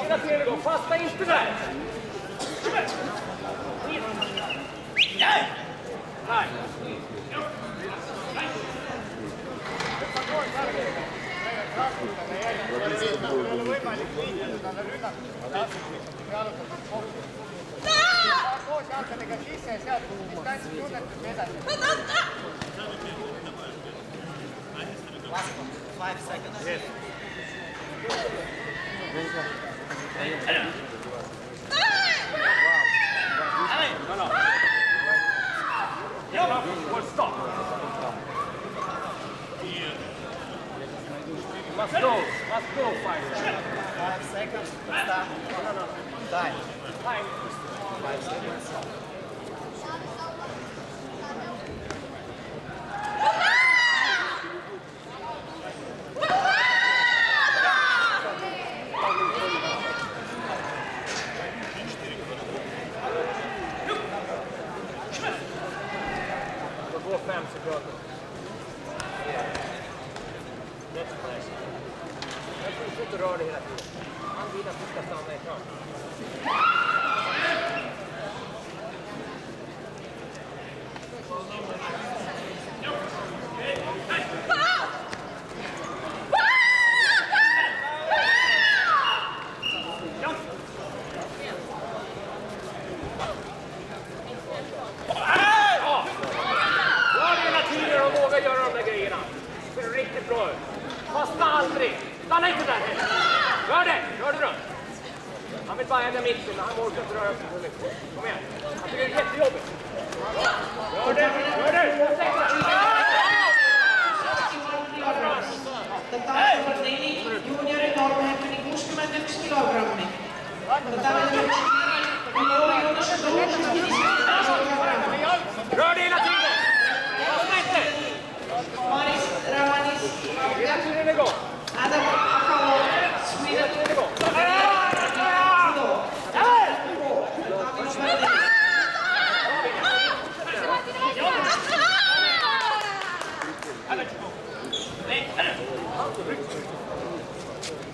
Hela tiden går. Fasta inte där. Nej. Nej. Five seconds. Yes. Stop. Must go 5 seconds. 5 seconds. Start. Time. 5 seconds. Det går 5 sekunder. Jag fortsätter röra det hela tiden. Han vill att du ska stanna i kram. Göra de där grejerna. Det ser riktigt bra ut. Fastna aldrig. Stanna inte där. Gör det då. Han vill bara hälla mitten, men han orkar inte röra sig så mycket. Kom igen. Han tycker det är jättejobbigt. Gör det. Totaalveerdeling juniorin normheffing 61 kilogrammi. Totaalveerdeling miljoonus 150 kilogrammi. Rör det hela tiden. Fastna inte. Maris Ravanis. Hela tiden är igång. Adam Akalo. Hela tiden är igång.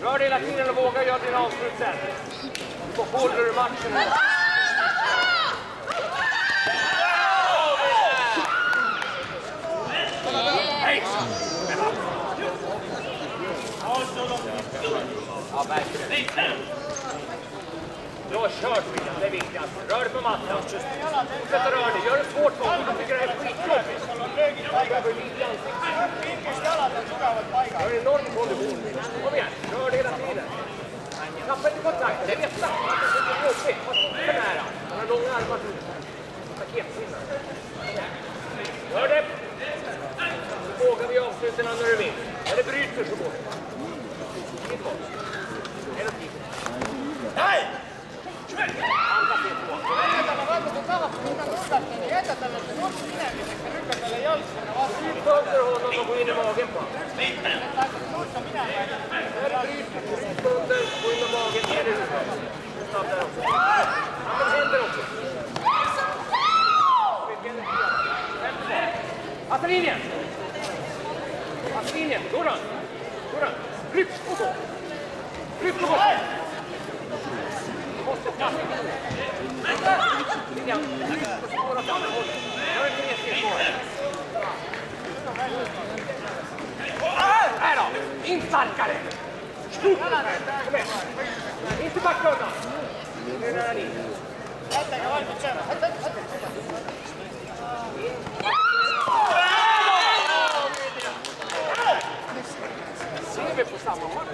Rör dig hela tiden och våga göra dina avslut sen. Så håller du matchen. Hej! Ja, verkligen. Bra kört, William. Det är viktigast. Rör dig på mattan. Fortsätt att röra dig. Gör det svårt för honom. Jag tycker det här är skitjobbigt. Jag behöver lite i ansiktet. Jag har en enorm kondition. Kom igen. Rör dig hela tiden. Tappa inte kontakten. Det är nästan. Det är jobbigt. Var så nära. Han har långa armar. Paketsinnar. Gör det. Så vågar vi avsluta när du vill. Eller bryter så går det. Hela tiden. Nej! Andas inte på. Utfönder honom och gå in i magen på. Utfönder, gå in i magen. Är det snabbt där också. Han händer också. Passa linjen. Goran. Ryck och gå. Måste passa. Linjan. Skåra på andra hållet. Jag har inte mer steg på det. Här då. In starkare. Kom igen. Inte backa undan. Nu är det nära linjen. Ser vi på samma håll?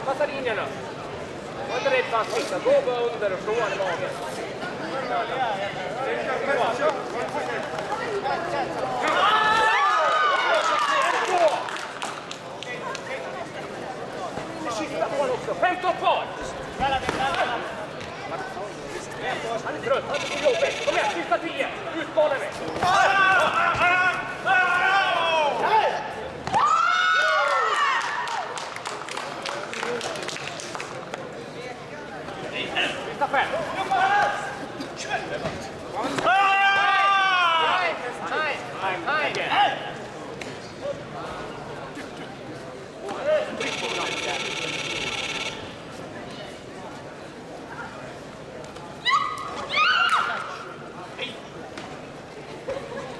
Passa linjen nu. Var inte rädd för att sitta. Gå bara under och slå han i magen. Sista på honom också. 15 kvar. Han är trött. Han är så jobbigt. Kom igen, sista 10. Utmanar mig. Sista 5. Nej.